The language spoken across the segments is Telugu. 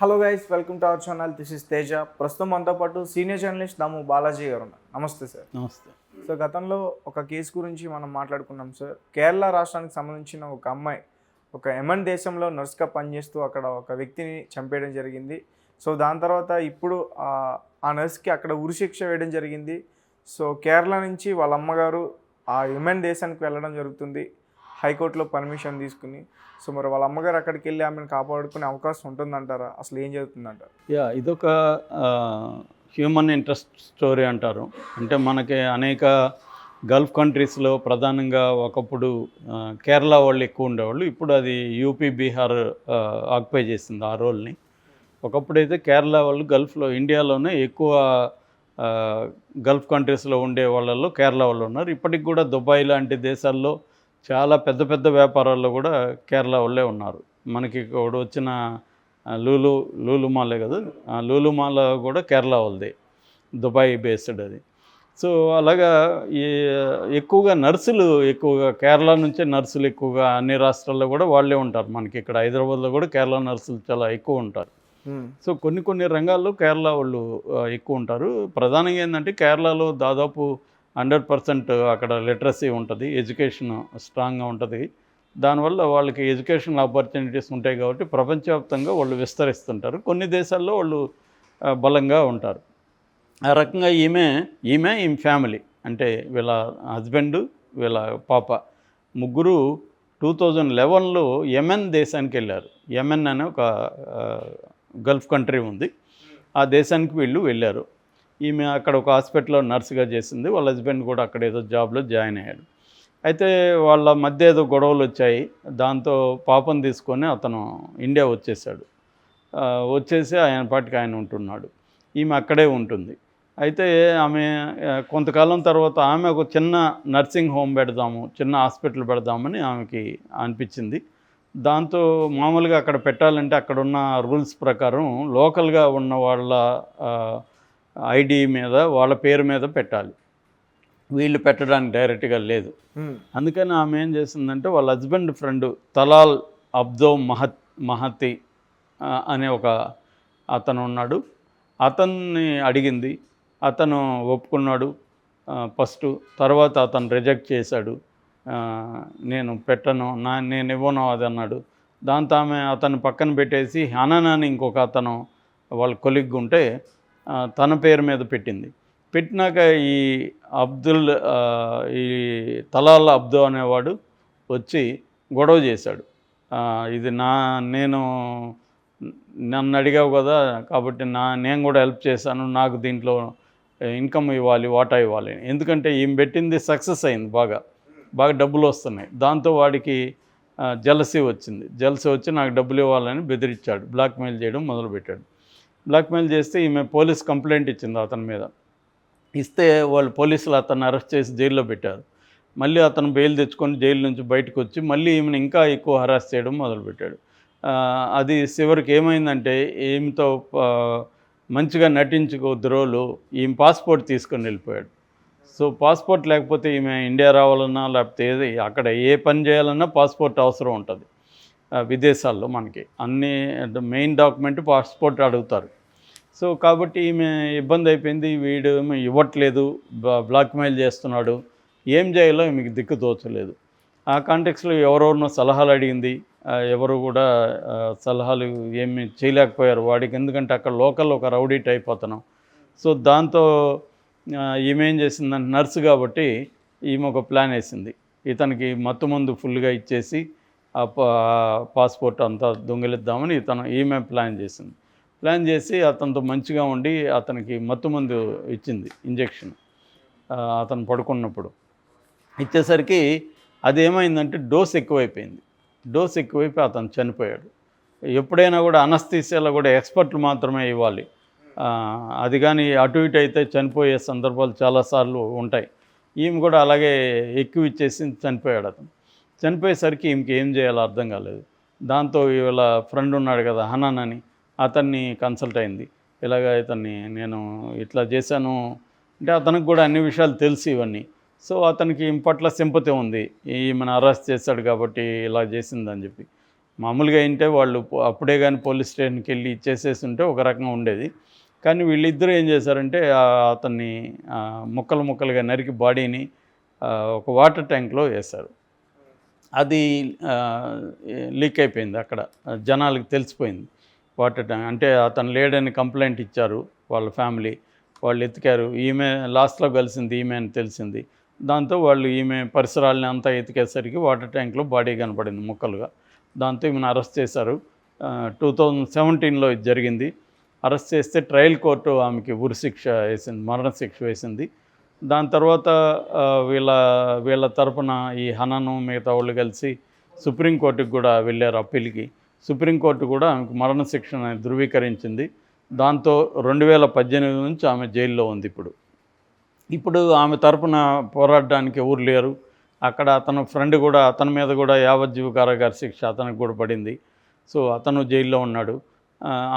Hello guys, welcome to our channel. This is Teja. ప్రస్తుతం మనతో పాటు సీనియర్ జర్నలిస్ట్ దాము బాలాజీ గారు ఉన్నారు. నమస్తే సార్. నమస్తే. సో గతంలో ఒక కేసు గురించి మనం మాట్లాడుకున్నాం సార్. కేరళ రాష్ట్రానికి సంబంధించిన ఒక అమ్మాయి ఒక యెమెన్ దేశంలో నర్స్గా పనిచేస్తూ అక్కడ ఒక వ్యక్తిని చంపేయడం జరిగింది. సో దాని తర్వాత ఇప్పుడు ఆ నర్స్కి అక్కడ ఉరిశిక్ష వేయడం జరిగింది. సో కేరళ నుంచి వాళ్ళ అమ్మగారు ఆ యెమెన్ దేశానికి వెళ్ళడం జరుగుతుంది హైకోర్టులో పర్మిషన్ తీసుకుని. సో మరి వాళ్ళ అమ్మగారు అక్కడికి వెళ్ళి ఆమెను కాపాడుకునే అవకాశం ఉంటుందంటారా? అసలు ఏం జరుగుతుందంటారు? ఇదొక హ్యూమన్ ఇంట్రెస్ట్ స్టోరీ అంటారు. అంటే మనకి అనేక గల్ఫ్ కంట్రీస్లో ప్రధానంగా ఒకప్పుడు కేరళ వాళ్ళు ఎక్కువ ఉండేవాళ్ళు. ఇప్పుడు అది యూపీ, బీహార్ ఆక్యుపై చేసింది ఆ రోల్ని. ఒకప్పుడైతే కేరళ వాళ్ళు గల్ఫ్లో, ఇండియాలోనే ఎక్కువ గల్ఫ్ కంట్రీస్లో ఉండే వాళ్ళల్లో కేరళ వాళ్ళు ఉన్నారు. ఇప్పటికి కూడా దుబాయ్ లాంటి దేశాల్లో చాలా పెద్ద పెద్ద వ్యాపారాల్లో కూడా కేరళ వాళ్ళే ఉన్నారు. మనకి ఇక్కడ వచ్చిన లూలు మాలే కదా, లూలు మాల కూడా కేరళ వాళ్ళది, దుబాయ్ బేస్డ్ అది. సో అలాగా ఎక్కువగా ఎక్కువగా కేరళ నుంచే నర్సులు ఎక్కువగా అన్ని రాష్ట్రాల్లో కూడా వాళ్ళే ఉంటారు. మనకి ఇక్కడ హైదరాబాద్లో కూడా కేరళ నర్సులు చాలా ఎక్కువ ఉంటారు. సో కొన్ని రంగాల్లో కేరళ వాళ్ళు ఎక్కువ ఉంటారు. ప్రధానంగా ఏంటంటే కేరళలో దాదాపు 100% అక్కడ లిటరసీ ఉంటుంది, ఎడ్యుకేషన్ స్ట్రాంగ్గా ఉంటుంది. దానివల్ల వాళ్ళకి ఎడ్యుకేషన్ ఆపర్చునిటీస్ ఉంటాయి కాబట్టి ప్రపంచవ్యాప్తంగా వాళ్ళు విస్తరిస్తుంటారు. కొన్ని దేశాల్లో వాళ్ళు బలంగా ఉంటారు. ఆ రకంగా ఈమె ఫ్యామిలీ, అంటే వీళ్ళ హస్బెండ్, వీళ్ళ పాప ముగ్గురు 2011లో యెమెన్ దేశానికి వెళ్ళారు. యెమెన్ అనే ఒక గల్ఫ్ కంట్రీ ఉంది, ఆ దేశానికి వీళ్ళు వెళ్ళారు. ఈమె అక్కడ ఒక హాస్పిటల్లో నర్సుగా చేసింది. వాళ్ళ హస్బెండ్ కూడా అక్కడ ఏదో జాబ్లో జాయిన్ అయ్యాడు. అయితే వాళ్ళ మధ్య ఏదో గొడవలు వచ్చాయి. దాంతో పాపను తీసుకొని అతను ఇండియా వచ్చేసాడు. వచ్చేసి ఆయన పాటికి ఆయన ఉంటున్నాడు, ఈమె అక్కడే ఉంటుంది. అయితే ఆమె కొంతకాలం తర్వాత ఆమె ఒక చిన్న నర్సింగ్ హోమ్ పెడదాము, చిన్న హాస్పిటల్ పెడదామని ఆమెకి అనిపించింది. దాంతో మామూలుగా అక్కడ పెట్టాలంటే అక్కడున్న రూల్స్ ప్రకారం లోకల్గా ఉన్న వాళ్ళ ఐడి మీద, వాళ్ళ పేరు మీద పెట్టాలి. వీళ్ళు పెట్టడానికి డైరెక్ట్గా లేదు. అందుకని ఆమె ఏం చేసిందంటే వాళ్ళ husband friend Talal Abdo Mahdi అనే ఒక అతను ఉన్నాడు, అతన్ని అడిగింది. అతను ఒప్పుకున్నాడు ఫస్ట్. తర్వాత అతను రిజెక్ట్ చేశాడు. నేను పెట్టను, నేను ఇవ్వను అది అన్నాడు. దాంతో ఆమె అతను పక్కన పెట్టేసి హనన్ అని ఇంకొక అతను వాళ్ళ కొలిగ్ ఉంటే తన పేరు మీద పెట్టింది. పెట్టినాక ఈ తలాల్ అబ్దో అనేవాడు వచ్చి గొడవ చేశాడు. ఇది నన్ను అడిగావు కదా, కాబట్టి నేను కూడా హెల్ప్ చేశాను, నాకు దీంట్లో ఇన్కమ్ ఇవ్వాలి, వాటా ఇవ్వాలి. ఎందుకంటే ఈమె పెట్టింది సక్సెస్ అయింది, బాగా డబ్బులు వస్తున్నాయి. దాంతో వాడికి జలసీ వచ్చి నాకు డబ్బులు ఇవ్వాలని బెదిరించాడు, బ్లాక్మెయిల్ చేయడం మొదలుపెట్టాడు. బ్లాక్మెయిల్ చేస్తే ఈమె పోలీస్ కంప్లైంట్ ఇచ్చింది అతని మీద. ఇస్తే వాళ్ళు పోలీసులు అతన్ని అరెస్ట్ చేసి జైల్లో పెట్టారు. మళ్ళీ అతను బెయిల్ తెచ్చుకొని జైలు నుంచి బయటకు వచ్చి మళ్ళీ ఈమెను ఇంకా ఎక్కువ హరాస్ చేయడం మొదలుపెట్టాడు. అది చివరికి ఏమైందంటే ఈమెతో మంచిగా నటించుకొద్ది రోజులు ఈమె పాస్పోర్ట్ తీసుకొని వెళ్ళిపోయాడు. సో పాస్పోర్ట్ లేకపోతే ఈమె ఇండియా రావాలన్నా, లేకపోతే అక్కడ ఏ పని చేయాలన్నా పాస్పోర్ట్ అవసరం ఉంటుంది విదేశాల్లో. మనకి అన్ని మెయిన్ డాక్యుమెంట్ పాస్పోర్ట్ అడుగుతారు. సో కాబట్టి ఈమె ఇబ్బంది అయిపోయింది. వీడు ఇవ్వట్లేదు, బ్లాక్మెయిల్ చేస్తున్నాడు, ఏం చేయాలో ఈమెకి దిక్కు తోచలేదు. ఆ కాంటెక్స్లో ఎవరెవరినో సలహాలు అడిగింది. ఎవరు కూడా సలహాలు ఏమి చేయలేకపోయారు వాడికి, ఎందుకంటే అక్కడ లోకల్ ఒక రౌడీ టైప్ అతను. సో దాంతో ఈమె ఏం చేసిందంటే నర్సు కాబట్టి ఈమె ఒక ప్లాన్ వేసింది. ఇతనికి మత్తు మందు ఫుల్గా ఇచ్చేసి ఆ పాస్పోర్ట్ అంతా దొంగిలిద్దామని ఈమె ప్లాన్ చేసి అతనితో మంచిగా ఉండి అతనికి మత్తు మందు ఇచ్చింది, ఇంజెక్షన్. అతను పడుకున్నప్పుడు ఇచ్చేసరికి అదేమైందంటే డోస్ ఎక్కువైపోయి అతను చనిపోయాడు. ఎప్పుడైనా కూడా అనస్థీసియాలో కూడా ఎక్స్పర్ట్లు మాత్రమే ఇవ్వాలి. అది కానీ అటు ఇటు అయితే చనిపోయే సందర్భాలు చాలాసార్లు ఉంటాయి. ఈమె కూడా అలాగే ఎక్కువ ఇచ్చేసి చనిపోయాడు. అతను చనిపోయేసరికి ఈమెకి ఏం చేయాలో అర్థం కాలేదు. దాంతో వీళ్ళ ఫ్రెండ్ ఉన్నాడు కదా హనన్ అని, అతన్ని కన్సల్ట్ అయింది. ఇలాగ నేను ఇట్లా చేశాను అంటే అతనికి కూడా అన్ని విషయాలు తెలిసి ఇవన్నీ. సో అతనికి ఈమె పట్ల సింపతి ఉంది, ఈమెను అరెస్ట్ చేశాడు కాబట్టి ఇలా చేసిందని చెప్పి. మామూలుగా అయితే వాళ్ళు అప్పుడే కానీ పోలీస్ స్టేషన్కి వెళ్ళి ఇచ్చేసేసి ఉంటే ఒక రకంగా ఉండేది. కానీ వీళ్ళిద్దరూ ఏం చేశారంటే అతన్ని ముక్కలు ముక్కలుగా నరికి బాడీని ఒక వాటర్ ట్యాంక్లో వేశారు. అది లీక్ అయిపోయింది అక్కడ, జనాలకు తెలిసిపోయింది. వాటర్ ట్యాంక్ అంటే అతను లేడని కంప్లైంట్ ఇచ్చారు వాళ్ళ ఫ్యామిలీ. వాళ్ళు ఎతికారు, ఈమె లాస్ట్లో కలిసింది ఈమె అని తెలిసింది. దాంతో వాళ్ళు ఈమె పరిసరాలని అంతా ఎతికేసరికి వాటర్ ట్యాంక్లో బాడీ కనపడింది ముక్కలుగా. దాంతో ఈమెను అరెస్ట్ చేశారు. 2017లో ఇది జరిగింది. అరెస్ట్ చేస్తే ట్రయల్ కోర్టు ఆమెకి ఉరిశిక్ష వేసింది, మరణశిక్ష వేసింది. దాని తర్వాత వీళ్ళ తరపున ఈ హనను మిగతా వాళ్ళు కలిసి సుప్రీంకోర్టుకి కూడా వెళ్ళారు అప్పీల్కి. సుప్రీంకోర్టు కూడా ఆమెకు మరణశిక్షను ధృవీకరించింది. దాంతో 2018 నుంచి ఆమె జైల్లో ఉంది. ఇప్పుడు ఆమె తరపున పోరాడడానికి ఎవరు లేరు. అక్కడ అతను ఫ్రెండ్ కూడా, అతని మీద కూడా యావజ్జీవ కారాగార శిక్ష అతనికి కూడా పడింది. సో అతను జైల్లో ఉన్నాడు.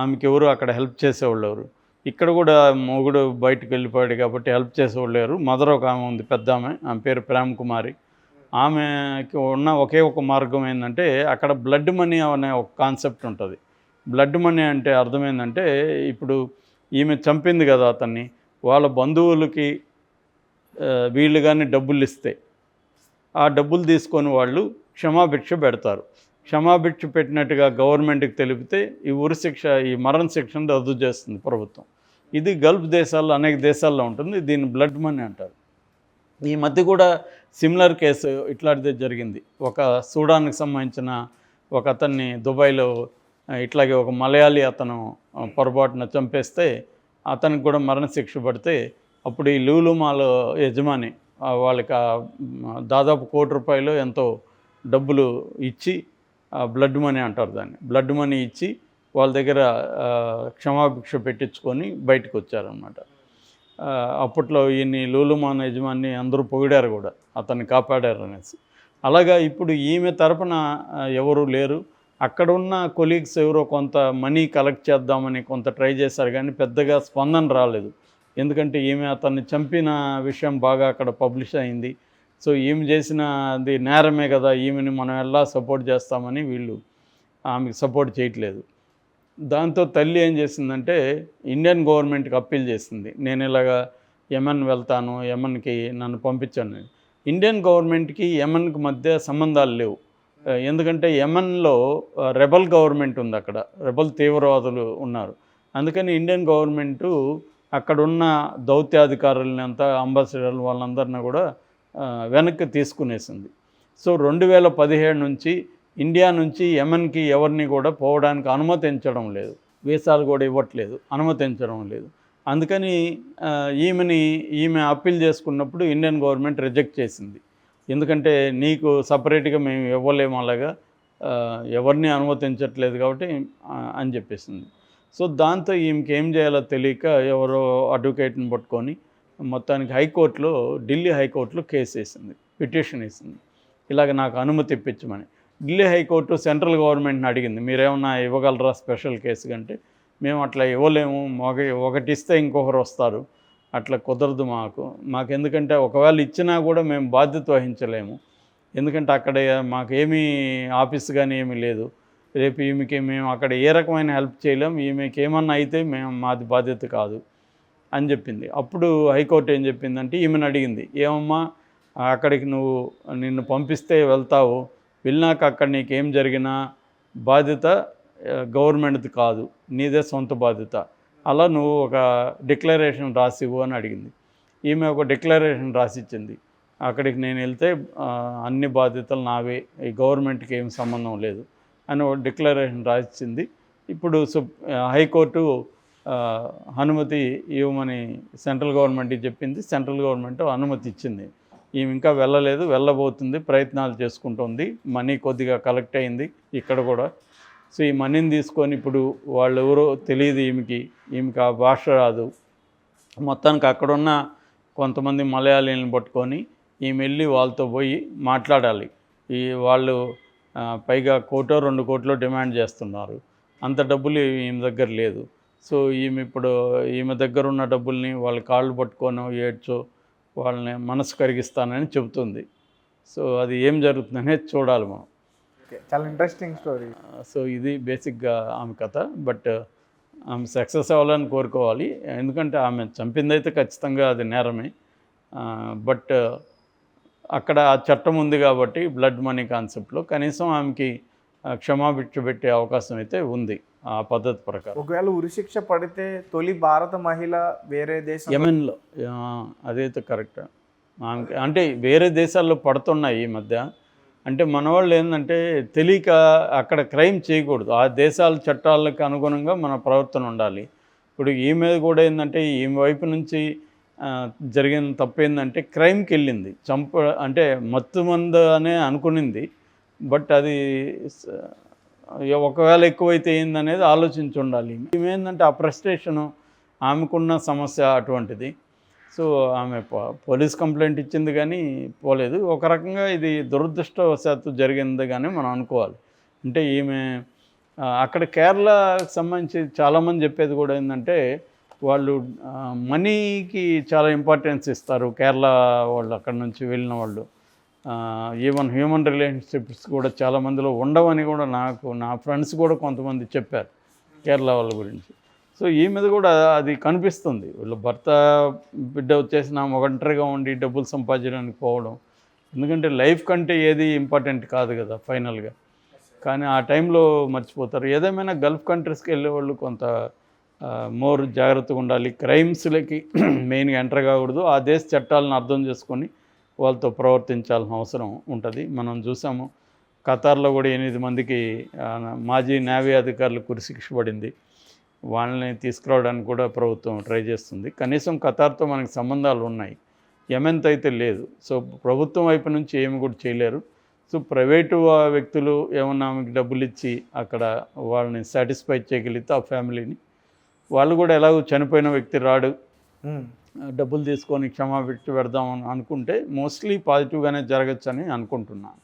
ఆమెకి ఎవరు అక్కడ హెల్ప్ చేసేవాళ్ళు ఎవరు. ఇక్కడ కూడా మొగుడు బయటకు వెళ్ళిపోయాడు కాబట్టి హెల్ప్ చేసేవాళ్ళు లేరు. మదర్ ఒక ఆమె ఉంది, పెద్ద ఆమె పేరు ప్రేమ్ కుమారి. ఆమెకి ఉన్న ఒకే ఒక మార్గం ఏంటంటే, అక్కడ బ్లడ్ మనీ అనే ఒక కాన్సెప్ట్ ఉంటుంది. బ్లడ్ మనీ అంటే అర్థమైందంటే, ఇప్పుడు ఈమె చంపింది కదా అతన్ని, వాళ్ళ బంధువులకి వీళ్ళు కానీ డబ్బులు ఇస్తే ఆ డబ్బులు తీసుకొని వాళ్ళు క్షమాభిక్ష పెడతారు. క్షమాభిక్ష పెట్టినట్టుగా గవర్నమెంట్కి తెలిపితే ఈ ఉరిశిక్ష, ఈ మరణ శిక్షను రద్దు చేస్తుంది ప్రభుత్వం. ఇది గల్ఫ్ దేశాల్లో, అనేక దేశాల్లో ఉంటుంది. దీన్ని బ్లడ్ మనీ అంటారు. ఈ మధ్య కూడా సిమిలర్ కేసు ఇట్లాంటిదే జరిగింది. ఒక సూడాన్కి సంబంధించిన ఒక అతన్ని దుబాయ్లో ఇట్లాగే ఒక మలయాళీ అతను పొరపాటున చంపేస్తే అతనికి కూడా మరణశిక్ష పడితే, అప్పుడు ఈ లూలు మాల్ యజమాని వాళ్ళకి దాదాపు ₹1 కోటి ఎంతో డబ్బులు ఇచ్చి, బ్లడ్ మనీ అంటారు దాన్ని, బ్లడ్ మనీ ఇచ్చి వాళ్ళ దగ్గర క్షమాభిక్ష పెట్టించుకొని బయటకు వచ్చారనమాట. అప్పట్లో ఈయన్ని లూలుమాన్ యజమాని అందరూ పొగిడారు కూడా, అతన్ని కాపాడారు అనేసి. అలాగా ఇప్పుడు ఈమె తరపున ఎవరు లేరు. అక్కడున్న కొలీగ్స్ ఎవరో కొంత మనీ కలెక్ట్ చేద్దామని కొంత ట్రై చేశారు, కానీ పెద్దగా స్పందన రాలేదు. ఎందుకంటే ఈమె అతన్ని చంపిన విషయం బాగా అక్కడ పబ్లిష్ అయింది. సో ఈమె చేసినది నేరమే కదా, ఈమెని మనం ఎలా సపోర్ట్ చేస్తామని వీళ్ళు ఆమెకు సపోర్ట్ చేయట్లేదు. దాంతో తల్లి ఏం చేసిందంటే ఇండియన్ గవర్నమెంట్కి అప్పీల్ చేసింది, నేను ఇలాగా యెమెన్ వెళ్తాను, యెమెన్కి నన్ను పంపించాను. ఇండియన్ గవర్నమెంట్కి యెమెన్కి మధ్య సంబంధాలు లేవు. ఎందుకంటే యెమెన్లో రెబల్ గవర్నమెంట్ ఉంది, అక్కడ రెబల్ తీవ్రవాదులు ఉన్నారు. అందుకని ఇండియన్ గవర్నమెంటు అక్కడున్న దౌత్యాధికారులని అంతా, అంబాసిడర్లు వాళ్ళందరినీ కూడా వెనక్కి తీసుకునేసింది. సో 2017 నుంచి ఇండియా నుంచి యెమెన్కి ఎవరిని కూడా పోవడానికి అనుమతించడం లేదు, వీసాలు కూడా ఇవ్వట్లేదు, అనుమతించడం లేదు. అందుకని ఈమె అప్పీల్ చేసుకున్నప్పుడు ఇండియన్ గవర్నమెంట్ రిజెక్ట్ చేసింది. ఎందుకంటే నీకు సపరేట్గా మేము ఇవ్వలేము, అలాగా ఎవరిని అనుమతించట్లేదు కాబట్టి అని చెప్పేసింది. సో దాంతో ఈమెకి ఏం చేయాలో తెలియక ఎవరో అడ్వకేట్ని పట్టుకొని మొత్తానికి హైకోర్టులో, ఢిల్లీ హైకోర్టులో కేసు వేసింది, పిటిషన్ వేసింది, ఇలాగ నాకు అనుమతి ఇప్పించమని. ఢిల్లీ హైకోర్టు సెంట్రల్ గవర్నమెంట్ని అడిగింది, మీరేమన్నా ఇవ్వగలరా స్పెషల్ కేసు కంటే. మేము అట్లా ఇవ్వలేము, ఒకటి ఇస్తే ఇంకొకరు వస్తారు, అట్లా కుదరదు మాకు ఎందుకంటే ఒకవేళ ఇచ్చినా కూడా మేము బాధ్యత వహించలేము. ఎందుకంటే అక్కడ మాకేమీ ఆఫీస్ కానీ ఏమీ లేదు. రేపు ఈమెకి మేము అక్కడ ఏ రకమైన హెల్ప్ చేయలేము, ఈమెకి ఏమన్నా అయితే మాది బాధ్యత కాదు అని చెప్పింది. అప్పుడు హైకోర్టు ఏం చెప్పిందంటే, ఈమెను అడిగింది, ఏమమ్మా అక్కడికి నిన్ను పంపిస్తే వెళ్తావు, వెళ్ళినాక అక్కడ నీకేం జరిగినా బాధ్యత గవర్నమెంట్ది కాదు, నీదే సొంత బాధ్యత, అలా నువ్వు ఒక డిక్లరేషన్ రాసివ్వు అని అడిగింది. ఈమె ఒక డిక్లరేషన్ రాసిచ్చింది, అక్కడికి నేను వెళ్తే అన్ని బాధ్యతలు నావే, ఈ గవర్నమెంట్కి ఏం సంబంధం లేదు అని ఒక డిక్లరేషన్ రాసిచ్చింది. ఇప్పుడు హైకోర్టు అనుమతి ఇవ్వమని సెంట్రల్ గవర్నమెంట్కి చెప్పింది. సెంట్రల్ గవర్నమెంట్ అనుమతి ఇచ్చింది. ఈమె ఇంకా వెళ్ళలేదు, వెళ్ళబోతుంది, ప్రయత్నాలు చేసుకుంటుంది. మనీ కొద్దిగా కలెక్ట్ అయింది ఇక్కడ కూడా. సో ఈ మనీని తీసుకొని ఇప్పుడు వాళ్ళు ఎవరో తెలియదు ఈమెకి ఆ భాష రాదు. మొత్తానికి అక్కడున్న కొంతమంది మలయాళీలను పట్టుకొని ఈమె వెళ్ళి వాళ్ళతో పోయి మాట్లాడాలి. వాళ్ళు పైగా 1 కోటో 2 కోట్లో డిమాండ్ చేస్తున్నారు. అంత డబ్బులు ఈమె దగ్గర లేదు. సో ఈమె దగ్గర ఉన్న డబ్బుల్ని వాళ్ళ కాళ్ళు పట్టుకోనో ఏడ్చో వాళ్ళని మనసు కరిగిస్తానని చెబుతుంది. సో అది ఏం జరుగుతుందనేది చూడాలి మనం. చాలా ఇంట్రెస్టింగ్ స్టోరీ. సో ఇది బేసిక్గా ఆమె కథ. బట్ ఆమె సక్సెస్ అవ్వాలని కోరుకోవాలి, ఎందుకంటే ఆమె చంపిందైతే ఖచ్చితంగా అది నేరమే. బట్ అక్కడ ఆ చట్టం ఉంది కాబట్టి బ్లడ్ మనీ కాన్సెప్ట్లో కనీసం ఆమెకి క్షమాభిక్ష పెట్టే అవకాశం అయితే ఉంది ఆ పద్ధతి ప్రకారం. ఒకవేళ ఉరిశిక్ష పడితే తొలి భారత మహిళ వేరే దేశం యెమెన్లో అదైతే కరెక్ట్. ఆమెకి అంటే వేరే దేశాల్లో పడుతున్నాయి ఈ మధ్య. అంటే మన వాళ్ళు ఏంటంటే తెలియక అక్కడ క్రైమ్ చేయకూడదు, ఆ దేశాల చట్టాలకు అనుగుణంగా మన ప్రవర్తన ఉండాలి. ఇప్పుడు ఈమె కూడా ఏంటంటే ఈమె వైపు నుంచి జరిగిన తప్పు ఏంటంటే క్రైమ్కి వెళ్ళింది, అంటే మత్తు మందు అనే అనుకునింది. బట్ అది ఒకవేళ ఎక్కువైతే ఏందనేది ఆలోచించి ఉండాలి. ఈమె ఏంటంటే ఆ ఫ్రస్ట్రేషను, ఆమెకున్న సమస్య అటువంటిది. సో ఆమె పోలీస్ కంప్లైంట్ ఇచ్చింది కానీ పోలేదు. ఒక రకంగా ఇది దురదృష్టవశాత్తు జరిగింది కానీ మనం అనుకోవాలి. అంటే ఈమె అక్కడ కేరళకు సంబంధించి చాలామంది చెప్పేది కూడా ఏంటంటే వాళ్ళు మనీకి చాలా ఇంపార్టెన్స్ ఇస్తారు కేరళ వాళ్ళు, అక్కడ నుంచి వెళ్ళిన వాళ్ళు. ఈవెన్ హ్యూమన్ రిలేషన్షిప్స్ కూడా చాలామందిలో ఉండవని కూడా నా ఫ్రెండ్స్ కూడా కొంతమంది చెప్పారు కేరళ వాళ్ళ గురించి. సో ఈ మీద కూడా అది కనిపిస్తుంది. వీళ్ళు భర్త బిడ్డ వచ్చేసిన ఒంటరిగా ఉండి డబ్బులు సంపాదించడానికి పోవడం, ఎందుకంటే లైఫ్ కంటే ఏది ఇంపార్టెంట్ కాదు కదా ఫైనల్గా. కానీ ఆ టైంలో మర్చిపోతారు. ఏదేమైనా గల్ఫ్ కంట్రీస్కి వెళ్ళే వాళ్ళు కొంత మోర్ జాగ్రత్తగా ఉండాలి, క్రైమ్స్లకి మెయిన్గా ఎంటర్ కాకూడదు. ఆ దేశ చట్టాలను అర్థం చేసుకొని వాళ్ళతో ప్రవర్తించాల్సిన అవసరం ఉంటుంది. మనం చూసాము ఖతార్లో కూడా 8 మందికి మాజీ నేవీ అధికారులు ఉరిశిక్ష పడింది. వాళ్ళని తీసుకురావడానికి కూడా ప్రభుత్వం ట్రై చేస్తుంది. కనీసం ఖతార్తో మనకి సంబంధాలు ఉన్నాయి, యెమెన్తో అయితే లేదు. సో ప్రభుత్వం వైపు నుంచి ఏమి కూడా చేయలేరు. సో ప్రైవేటు వ్యక్తులు ఏమన్నా ఆమెకి డబ్బులు ఇచ్చి అక్కడ వాళ్ళని సాటిస్ఫై చేయగలిగితే ఆ ఫ్యామిలీని, వాళ్ళు కూడా ఎలాగో చనిపోయిన వ్యక్తి రాడు, డబ్బులు తీసుకొని క్షమాభిక్ష పెడదామని అనుకుంటే మోస్ట్లీ పాజిటివ్గానే జరగచ్చు అని అనుకుంటున్నాను.